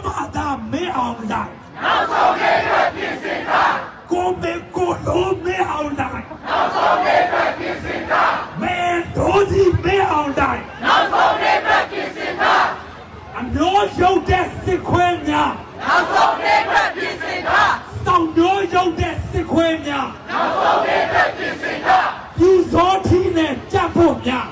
ဘာသာမဲအောင်လိုက်နောက်ဆုံးနေ့အတွက်ပြင်ဆင်ထားကိုမေကိုလိုမဲအောင်လိုက်နောက်ဆုံးနေ့အတွက်ပြင်ဆင်ထားမဲတို့စီမဲအောင်လိုက်နောက်ဆုံးနေ့အတွက်ပြင်ဆင်ထားအမျိုးရုပ်တဲ့စစ်ခွေးများနောက်ဆုံးနေ့အတွက်ပြင်ဆင်ထားတောင်မျိုးရုပ်တဲ့စစ်ခွေးများနောက်ဆုံးနေ့အတွက်ပြင်ဆင်ထားပြူစောထီးနဲ့ကြက်ဖို့များ